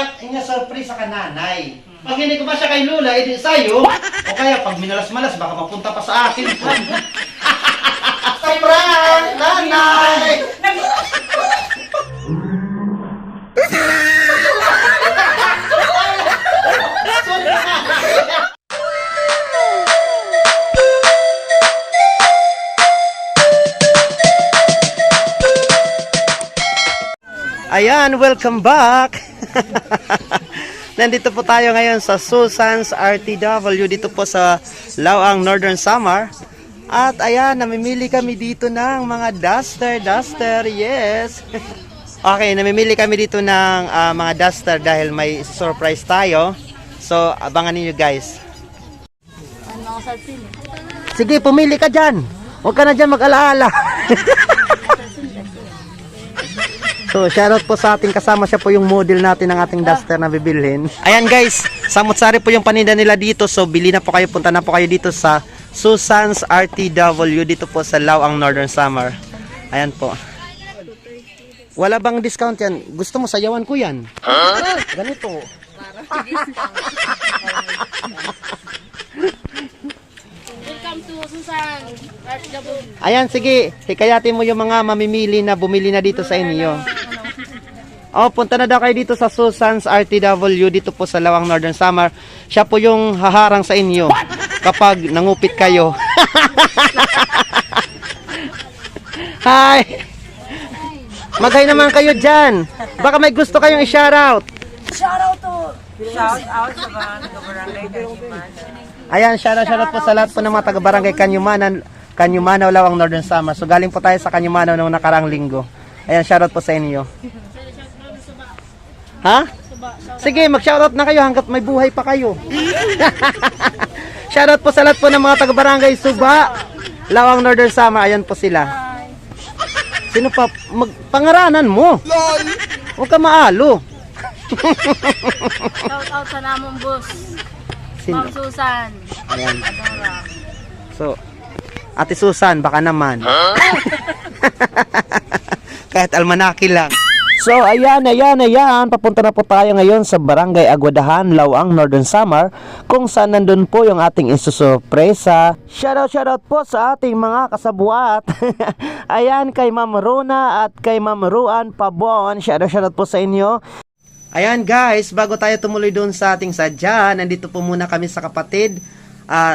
kaya surprise sa kananay. Pag hindi ko ba siya kay Lula, edi sa'yo. O kaya pag minalas-malas, baka mapunta pa sa akin. Surprise, nanay! Ayan, welcome back! Nandito po tayo ngayon sa Susan's RTW dito po sa Lawang, Northern Samar. At ayan, namimili kami dito ng mga duster, yes! Okay, namimili kami dito ng mga duster dahil may surprise tayo. So, abangan niyo guys. Sige, pumili ka dyan! Huwag ka na dyan mag-alaala! So, shoutout po sa ating kasama, siya po yung model natin ng ating duster na bibilhin. Ayan guys, samot-sari po yung paninda nila dito. So, bili na po kayo, punta na po kayo dito sa Susan's RTW dito po sa Lawang, Northern Samar. Ayan po. Wala bang discount yan? Gusto mo sayawan ko yan? Huh? Ganito. Welcome to Susan RTW. Ayan, sige. Hikayatin mo yung mga mamimili na bumili na dito sa inyo. Oh, punta na daw kayo dito sa Susan's RTW dito po sa Lawang, Northern Samar. Siya po yung haharang sa inyo kapag nangupit kayo. Hi! Mag-hi naman kayo dyan. Baka may gusto kayong i-shoutout. Shoutout to Shout out sa mga taga-barangay Kanyumanan. Ayan, shoutout po sa lahat po ng mga taga-barangay Kanyumanaw, Lawang, Northern Samar. So galing po tayo sa Kanyumanaw noong nakaraang linggo. Ayan, shoutout po sa inyo. Ha? Sige, mag-shoutout na kayo hanggat may buhay pa kayo. Shoutout po sa lahat po ng mga taga-barangay Suba, Lawang, Northern Samar. Ayan po sila. Sino pa? Pangaranan mo. Huwag ka maalo. Shoutout sa namong boss. Sino? Ma'am Susan. Ayan. Adora. So, Ate Susan, baka naman. Kahit almanaki lang. So, ayan. Papunta na po tayo ngayon sa Barangay Aguadahan, Lawang, Northern Samar, kung saan nandun po yung ating isusurpresa. Shoutout po sa ating mga kasabuat. Ayan, kay Ma'am Rona at kay Ma'am Ruan Pabon. Shoutout po sa inyo. Ayan guys, bago tayo tumuloy doon sa ating sadya, nandito po muna kami sa kapatid,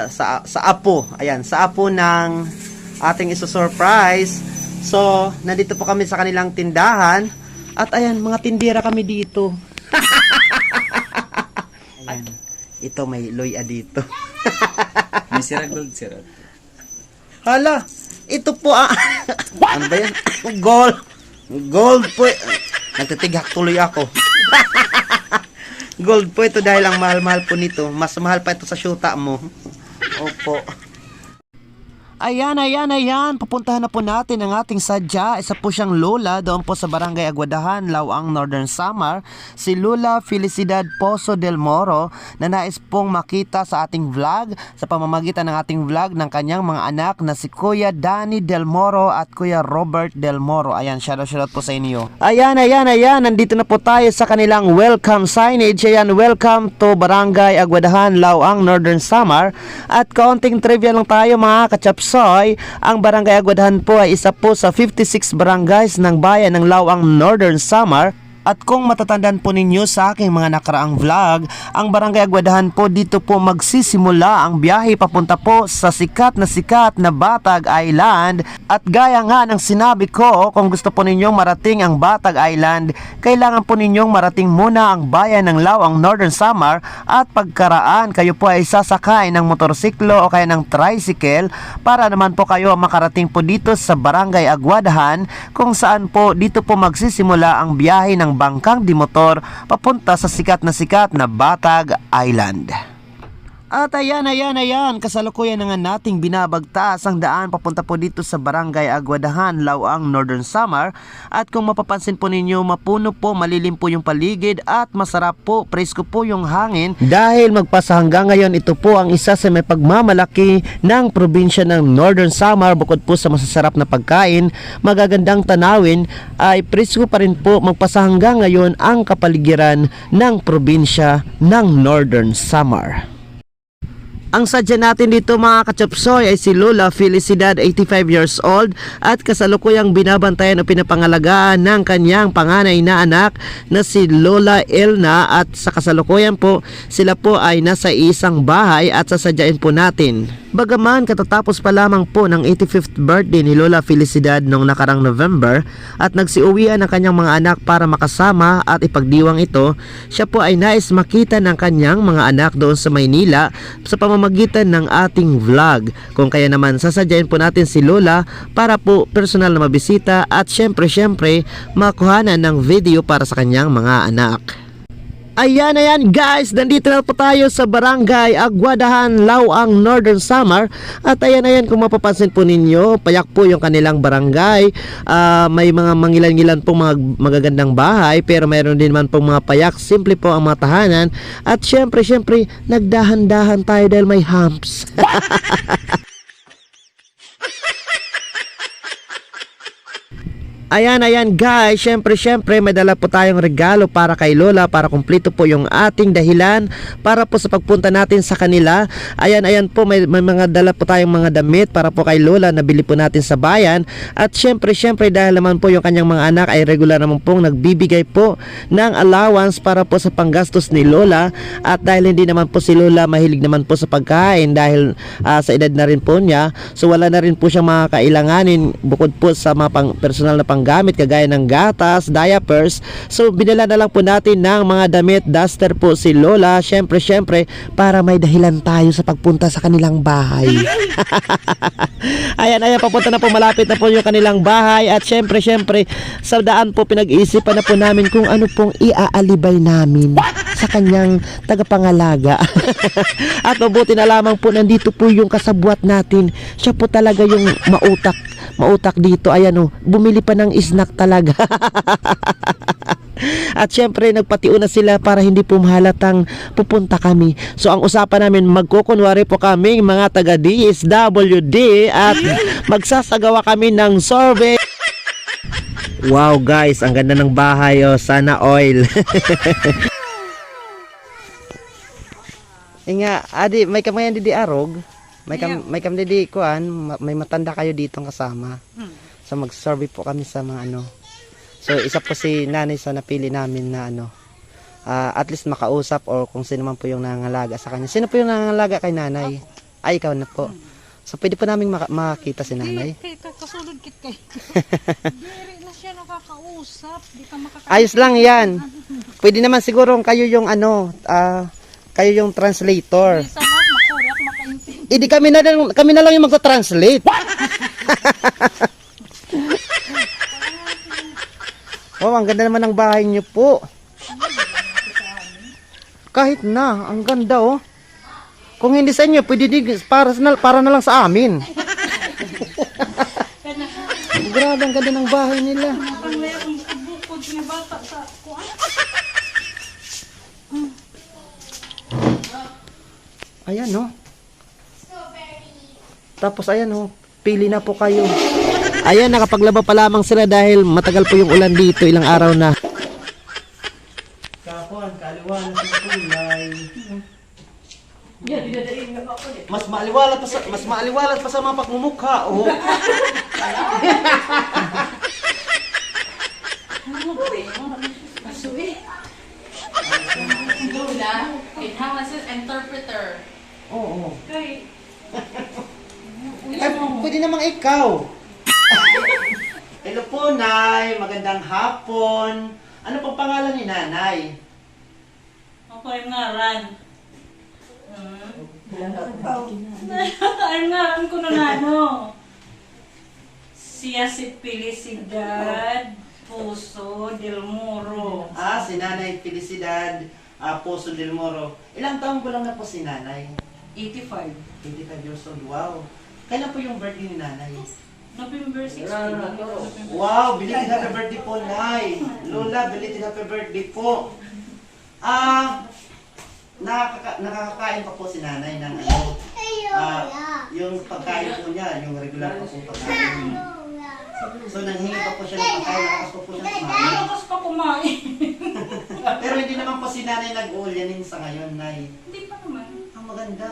sa apo. Ayan, sa apo ng ating isusurprise. So, nandito po kami sa kanilang tindahan. At ayan, mga tindera kami dito. Ayan, ito may loya dito. May sirag gold, sirag. Hala, ito po ano ba yan? Gold po. Nagtitigak tuloy ako. Gold po ito dahil ang mahal-mahal po nito. Mas mahal pa ito sa syuta mo. Opo. Ayan. Pupuntahan na po natin ang ating sadya. Isa po siyang lola doon po sa Barangay Aguadahan, Lawang, Northern Samar. Si Lola Felicidad Pozo del Moro na nais pong makita sa ating vlog sa pamamagitan ng ating vlog ng kanyang mga anak na si Kuya Danny Del Moro at Kuya Robert Del Moro. Ayan, shoutout po sa inyo. Ayan. Nandito na po tayo sa kanilang welcome signage. Ayan, welcome to Barangay Aguadahan, Lawang, Northern Samar. At kaunting trivia lang tayo mga kachaps. Ang Barangay Aguadahan po ay isa po sa 56 barangays ng bayan ng Lawang, Northern Samar. At kung matatandaan po ninyo sa aking mga nakaraang vlog, ang Barangay Aguadahan po dito po magsisimula ang biyahe papunta po sa sikat na Batag Island. At gaya nga ng sinabi ko, kung gusto po ninyong marating ang Batag Island, kailangan po ninyong marating muna ang bayan ng Lawang, Northern Samar. At pagkaraan, kayo po ay sasakay ng motorsiklo o kaya ng tricycle para naman po kayo makarating po dito sa Barangay Aguadahan, kung saan po dito po magsisimula ang biyahe ng bangkang dimotor papunta sa sikat na Batag Island. At ayan, kasalukuyan na nga nating binabagtas ang daan papunta po dito sa Barangay Aguadahan, Lawang, Northern Samar. At kung mapapansin po ninyo, mapuno po, malilim po yung paligid at masarap po, presko po yung hangin. Dahil magpasa hanggang ngayon, ito po ang isa sa may pagmamalaki ng probinsya ng Northern Samar. Bukod po sa masasarap na pagkain, magagandang tanawin, ay presko pa rin po magpasa hanggang ngayon ang kapaligiran ng probinsya ng Northern Samar. Ang sadya natin dito mga kachopsoy ay si Lola Felicidad, 85 years old, at kasalukuyang binabantayan o pinapangalagaan ng kanyang panganay na anak na si Lola Elna, at sa kasalukuyan po sila po ay nasa isang bahay at sasadyain po natin. Bagaman katatapos pa lamang po ng 85th birthday ni Lola Felicidad noong nakarang November at nagsiuwian ng kanyang mga anak para makasama at ipagdiwang ito, siya po ay nais makita ng kanyang mga anak doon sa Maynila sa pamamagitan ng ating vlog. Kung kaya naman sasadyain po natin si Lola para po personal na mabisita at syempre makuhanan ng video para sa kanyang mga anak. Ayan guys, nandito na po tayo sa Barangay Aguadahan, Lawang, Northern Samar. At ayan, kung mapapansin po ninyo, payak po yung kanilang barangay. May mga mangilan-ngilan pong mga magagandang bahay, pero mayroon din man pong mga payak. Simple po ang mga tahanan. At syempre nagdahan-dahan tayo dahil may humps. Ayan guys, syempre may dala po tayong regalo para kay Lola para kumpleto po yung ating dahilan para po sa pagpunta natin sa kanila. Ayan po, may mga dala po tayong mga damit para po kay Lola na bili po natin sa bayan. At syempre dahil naman po yung kanyang mga anak ay regular naman pong nagbibigay po ng allowance para po sa panggastos ni Lola. At dahil hindi naman po si Lola mahilig naman po sa pagkain dahil sa edad na rin po niya, so wala na rin po siyang mga kailanganin bukod po sa mga personal na gamit kagaya ng gatas, diapers. So binila na lang po natin ng mga damit, duster po si Lola, syempre para may dahilan tayo sa pagpunta sa kanilang bahay. ayan papunta na po, malapit na po yung kanilang bahay. At syempre sa daan po pinag-iisipan na po namin kung ano pong iaalibay namin sa kanyang tagapangalaga. At mabuti na lamang po nandito po yung kasabwat natin. Siya po talaga yung mautak dito. Ayan bumili pa ng snack talaga. At syempre nagpatiuna sila para hindi po mahalatang pupunta kami. So ang usapan namin, magkukunwari po kaming mga taga DSWD at magsasagawa kami ng survey. Wow guys, ang ganda ng bahay, sana oil. Nga, adi, may kamayan didi arog. May kam didi kuan, may matanda kayo dito kasama. So mag-survey po kami sa mga So isa po si nanay sa napili namin na at least makausap or kung sino man po yung nangangalaga sa kanya. Sino po yung nangangalaga kay nanay? Ay, ikaw na po. So pwede po namin makita si nanay. Kasulod kit kay. Diri na siya nakakausap, di ka makakausap. Ayos lang yan. Pwede naman siguro kayo yung kayo yung translator. Isa na makuryak makaintindi. Hindi kami na lang yung magta-translate. Oh, ang ganda naman ng bahay niyo po. Kahit na, ang ganda Kung hindi sa inyo, pwede para na lang sa amin. Grabe, ang ganda ng bahay nila. Ayan Tapos ayan pili na po kayo. Ayan, nakapaglaba pa lamang sila dahil matagal po yung ulan dito, ilang araw na. Kapon, kaliwan sa kulay. Mas maaliwalat pa sa mga pagmumukha, It has an interpreter. Oo. Ay, pwede namang ikaw. Hello po, Nay. Magandang hapon. Ano pong pangalan ni Nanay? Ako ay ngaran. Ay ngaran ko na siya si Felicidad Poso del Moro. Si Nanay Felicidad Poso del Moro. Ilang taon ko lang na po si Nanay? 85. 85 years old. Wow. Kailan po yung birthday ni nanay? November 16. Wow, belated happy birthday po, Nay. Lola, belated happy birthday po. Nakakakain pa po si nanay ng ano? Yung pagkain po niya, yung regular pa po pagkain. So, nanghingi pa po siya ng pagkain, nakakas pa po siya kumain. Malakas pa kumain. Pero hindi naman po si nanay nag-uulyanin sa ngayon, Nay. Hindi pa naman. Ang maganda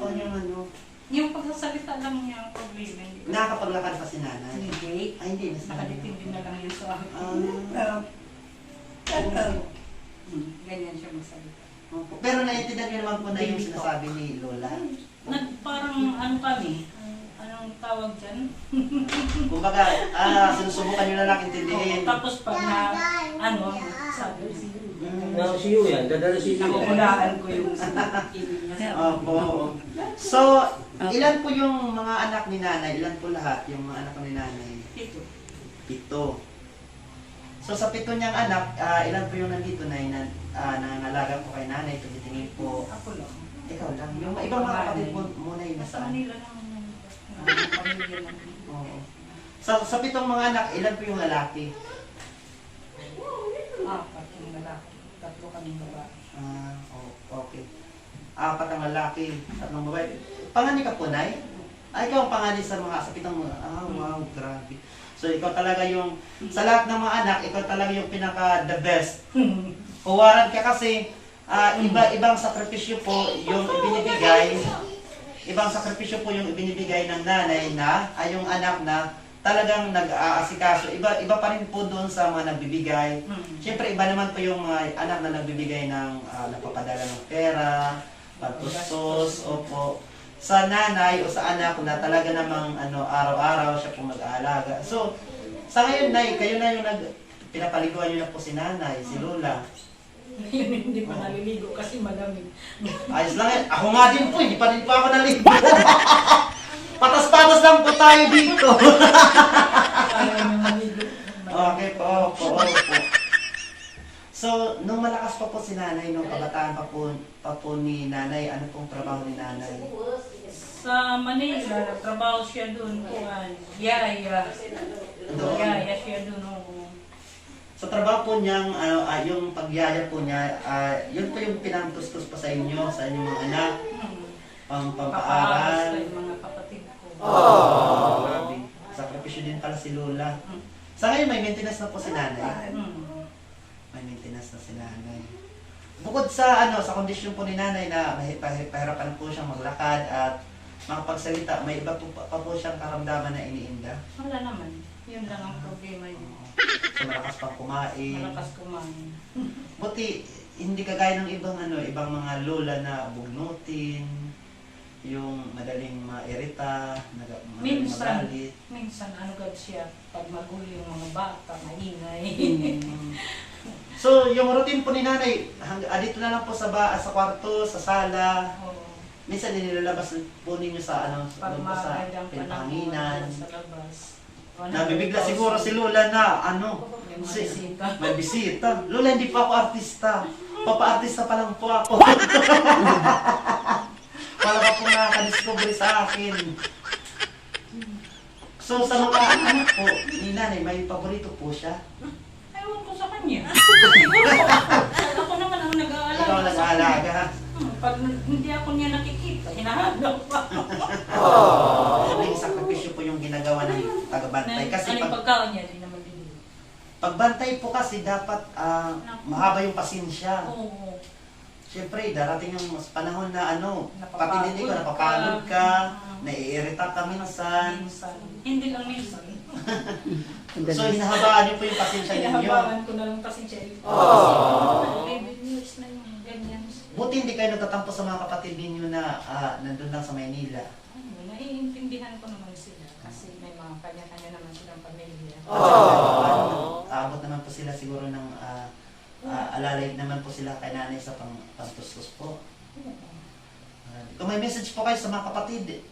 po yung ano. Yung pagsasalita lang niya ang problema. Hindi ko- Nakakapaglakad pa si nanay. Hindi. Ay, hindi na si nanay. Nakadepende na lang yun sa akin. Ganyan siya magsalita. Opo. Pero naiintindihan niyo naman po na yung sinasabi ni Lola. Parang ano kami, anong tawag dyan? Kumbaga, sinusubukan niyo na lang intindihin. Tapos pag na, ano, sabi Nakasiyo yan, dadala si Iyo. nakukulaan ko yung ibig niya. Opo. So, ilan po yung mga anak ni nanay? Ilan po lahat yung mga anak ni nanay? Ito. 7. So, sa 7 niyang anak, ilan po yung nandito na nangangalaga po kay nanay? Tumitingin po. Ako lang. Ikaw lang. Yung ibang mga kapatid po muna yung Sa nasaan? Manila naman yan. Ang pamilya lang. Oo. Sa 7 mga anak, ilan po yung lalaki? Apat yung lalaki. 3 kaming babae. Okay. 4 ang lalaki, 3 babae. Pangani ka po, Nay? Ikaw ang pangani sa 7 mga. Wow, grabe. So, ikaw talaga yung, sa lahat ng mga anak, ikaw talaga yung pinaka the best. Kuwaran ka kasi, ibang sakripisyo po yung ibinibigay, ibang sakripisyo po yung ibinibigay ng nanay na, ay yung anak na, talagang nag-aasikaso. Iba pa rin po doon sa mga nagbibigay. Siyempre, iba naman po yung mga anak na nagbibigay ng nagpapadala ng pera, pagtustos, opo. Sa nanay o sa anak na talaga namang araw-araw siya po mag-aalaga. So, sa ngayon, Nay, kayo na yung pinapaliguan niyo na po si nanay, si Lola. Ngayon hindi pa naliligo kasi malamig. Ayos lang yan. Ako nga din po, hindi pa rin po ako naligo. Patas-patas lang po tayo dito. Ayaw niya maligo. Okay po, opo. So, nung malakas pa po si nanay, nung kabataan pa po ni nanay, ano pong trabaho ni nanay? Sa Manila, nagtrabaho siya doon. Yaya. Doon. Yaya siya doon. Oo. Sa trabaho po niyang, yung pagyaya po niya, yun po yung pinantustos pa sa inyong mga anak, Papaaral pampaaral. sa mga kapatid ko. Grabe. Sakripisyo din pala si Lola. Sa ngayon, may maintenance na po si nanay. May maintenance na si nanay. Bukod sa sa kondisyon po ni nanay na pahirapan po siyang maglakad at makapagsalita, may iba po pa po siyang karamdaman na iniinda. Wala naman. Yun lang ang problema niya. So malakas pang kumain. Malakas kumain. Buti hindi kagaya ng ibang mga lola na bugnutin, yung madaling mairita, madaling magalit. Minsan ano siya, pag magulo yung mga bata, maingay. So, yung routine po ni nanay, dito na lang po sa kwarto, sa sala. Oo. Minsan nilalabas po ninyo sa Pag doon po sa magandang pinapanginan. sa labas. Nabibigla siguro si Lola na Yung mga bisita. may bisita. Lola, hindi pa ako artista. Papa-artista pa lang po ako. Wala pa po nakaka-discover sa akin. So, sa mga anak po, ni nanay, may paborito po siya. Ewan ko sa kanya. Siguro ako naman ang nag-aalaga. Ikaw nag-aalaga. Pag hindi ako niya nakikita, hinahanap pa. Yung sakripisyo po yung ginagawa ng taga-bantay. Kasi Ano yung pagkaon niya, di naman din. pagbantay po kasi dapat mahaba yung pasensya. Oo. Siyempre, darating yung panahon na Napapagod pati din ikaw, napapagod ka, naiirita ka minsan. Minsan. Hindi lang minsan. So, hinahabaan niyo po yung pasensya ninyo. Hinahabaan ko na lang kasi siya. Kasi 11 years na yung ganyan. Buti hindi kayo nagtatampo sa mga kapatid ninyo na nandun lang sa Maynila. Naiintindihan ko naman sila kasi may mga kanya-kanya naman silang pamilya. Aabot naman po sila siguro ng alalay naman po sila kay nanay sa pangtustos po. Kung may message po kayo sa mga kapatid,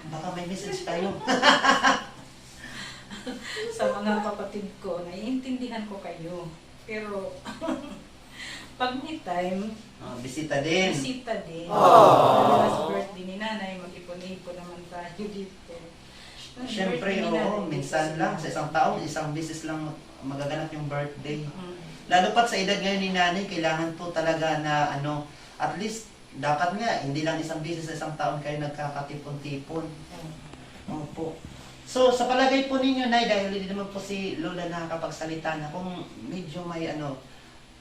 baka may message kayo. Sa mga kapatid ko, naiintindihan ko kayo. Pero pag may time, Bisita din. bisita din. Last birthday ni nanay, mag-ipon-ipon naman tayo dito. Siyempre, Birthday ni oo, nanay, minsan bisita. lang, sa isang taon, isang beses lang magaganap yung birthday. Mm. Lalo pat sa edad ngayon ni nanay, kailangan po talaga na at least, dapat nga, hindi lang isang beses sa isang taon kayo nagkakatipon-tipon. Opo. So, sa palagay po ninyo, Nay, dahil hindi naman po si Lola nakakapagsalita na kung medyo may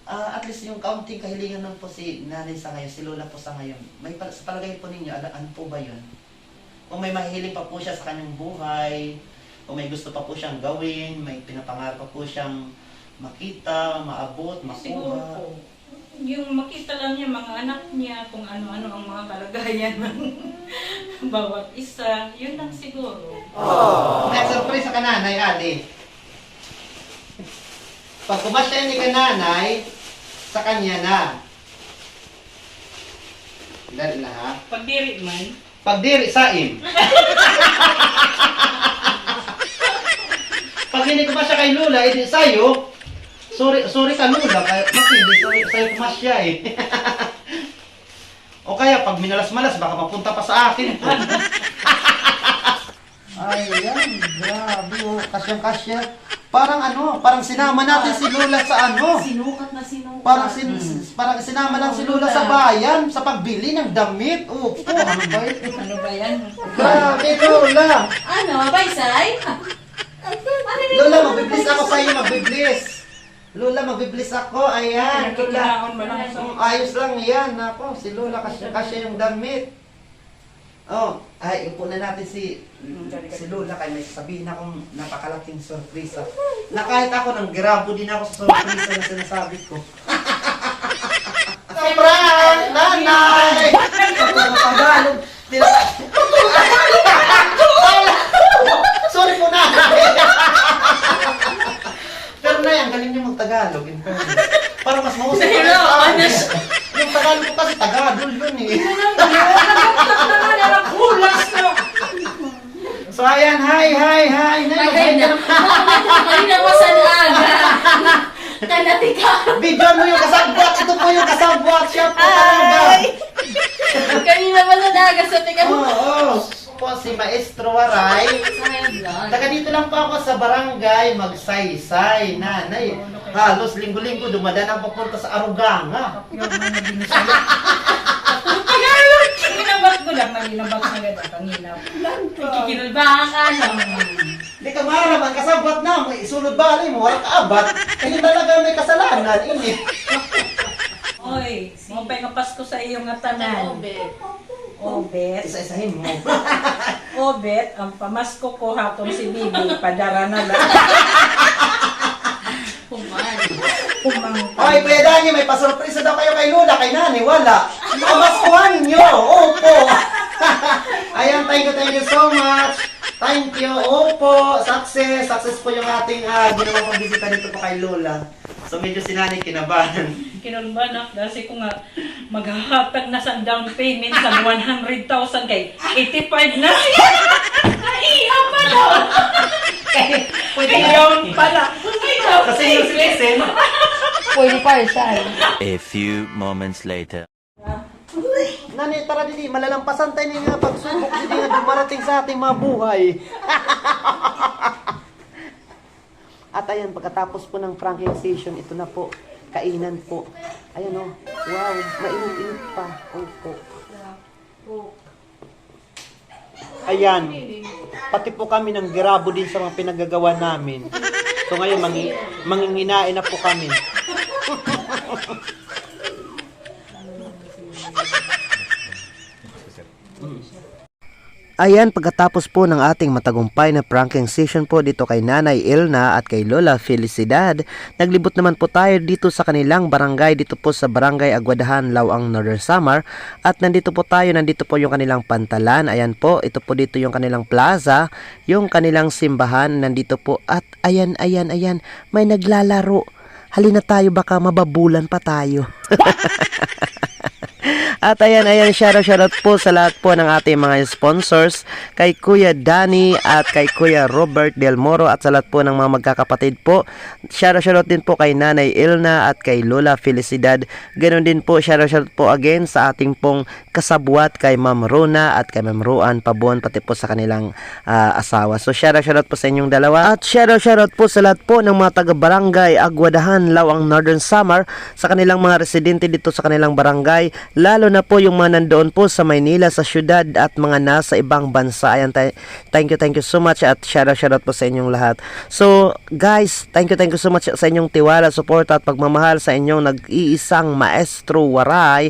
at least yung kaunting kahilingan lang po si nanay sa ngayon, si Lola po sa ngayon. Sa palagay po ninyo, ano po ba yun? Kung may mahihiling pa po siya sa kanyang buhay, kung may gusto pa po siyang gawin, may pinapangarap pa po siyang makita, maabot, Siguro makuha. po, yung makita lang niya mga anak niya, kung ano-ano ang mga kalagayan ng bawat isa, yun lang siguro. May surprise sa kananay, Ali. Pag kumasya ni kananay, sa kanya na. Dali na ha. Pag diri man, Pag diri, saim. Pag hindi kumasya kay Lula, edi sa'yo. Sorry ka Lula, kasi hindi sa'yo kumasya eh. O kaya pag minalas-malas, baka mapunta pa sa akin to. Ay, yan. Grabe oh. Kasyang-kasya. Parang sinama natin si Lula sa Sinukat na sinukat. Parang sinama lang si Lula sa bayan sa pagbili ng damit. Opo, ano ba ito? ano ba yan? Grabe, Lola. Ano, Baysay? Lola, magbiblis ako sa iyo, magbiblis. Lola, magbiblis ako. Ayan, Lola. Nakikinaon ba lang sa Ayos lang yan. Ako, si Lola, kasya yung damit. Oh, ay, upo na natin si Lola kay may sasabihin akong napakalaking sorpresa. Na kahit ako nang grabo din ako sa sorpresa na sinasabi ko. Prank! Nanay! Tagalog! Sorry po, nanay! Pero nay, ang galing niyo mag-Tagalog. In fairness. Para mas mahusay ko na sa amin. Yung Tagalog ko kasi Tagadol yun eh. So ayan, hi! Kanina mo sa aga. Kanatika. Video mo yung kasabwat! Ito po yung kasabwat! Siya po talaga! Kanina mo sa aga sa tika mo. Oo! Po si Maestro Waray. Taga dito lang po ako sa barangay Magsaysay. Nanay, halos linggo-linggo dumadaan ang papunta sa Aruganga. Ginabak ko lang, ginabak na ganda kanina. Ikikinulbakan lang. Hindi ka maharaman, kasabwat na mo. Isunod balay mo, walang kaabat. Hindi talaga may kasalanan. Ini. Oy, mapay nga Pasko sa iyo nga tanan. Obet. Isa-isahin mo. Obet, ang pamasko ko hatong si Bibi, padara na lang. Kumang. Oy, Kuya Dani, may pasurpresa daw kayo kay Lula, kay Nani, wala. Kamaskuhan nyo, opo. Ayan, thank you so much. Thank you, opo. Success po yung ating ginawang pagbisita dito po kay Lola. So medyo si Nani kinabahan. Kinulbanak, kasi ko nga maghahatag na sa down payment sa 100,000 kay 85 na siya. Naiya pa daw. Pwede Ayun pala. Kasi yung silisin. Pwede pa siya. A few moments later. Nani, tara dili, malalampasan tayo ng mga pagsubok hindi nga dumarating sa ating mga buhay. At ayan, pagkatapos po ng pranking session, ito na po, kainan po. Ayan o, wow, mainit-init pa. Opo. Ayan, pati po kami ng grabo din sa mga pinagagawa namin. So ngayon, manginginain na po kami. Ayan, pagkatapos po ng ating matagumpay na pranking session po dito kay Nanay Ilna at kay Lola Felicidad, naglibot naman po tayo dito sa kanilang barangay, dito po sa Barangay Aguadahan, Lawang, Northern Samar. At nandito po yung kanilang pantalan. Ayan po, ito po dito yung kanilang plaza, yung kanilang simbahan, nandito po. At ayan, may naglalaro. Halina tayo, baka mababulan pa tayo. At ayan, shoutout po sa lahat po ng ating mga sponsors, kay Kuya Danny at kay Kuya Robert Del Moro at sa lahat po ng mga magkakapatid po. Shoutout din po kay Nanay Ilna at kay Lola Felicidad. Ganon din po, shoutout po again sa ating pong kasabwat kay Ma'am Rona at kay Ma'am Ruan Pabon, pati po sa kanilang asawa. So shoutout po sa inyong dalawa. At shoutout po sa lahat po ng mga taga-barangay Aguadahan, Lawang, Northern Samar, sa kanilang mga residente dito sa kanilang barangay, lalo na po yung mga nandoon po sa Maynila, sa syudad at mga nasa ibang bansa. Ayan, thank you so much at shoutout po sa inyong lahat. So guys, thank you so much sa inyong tiwala, support at pagmamahal sa inyong nag-iisang Maestro Waray.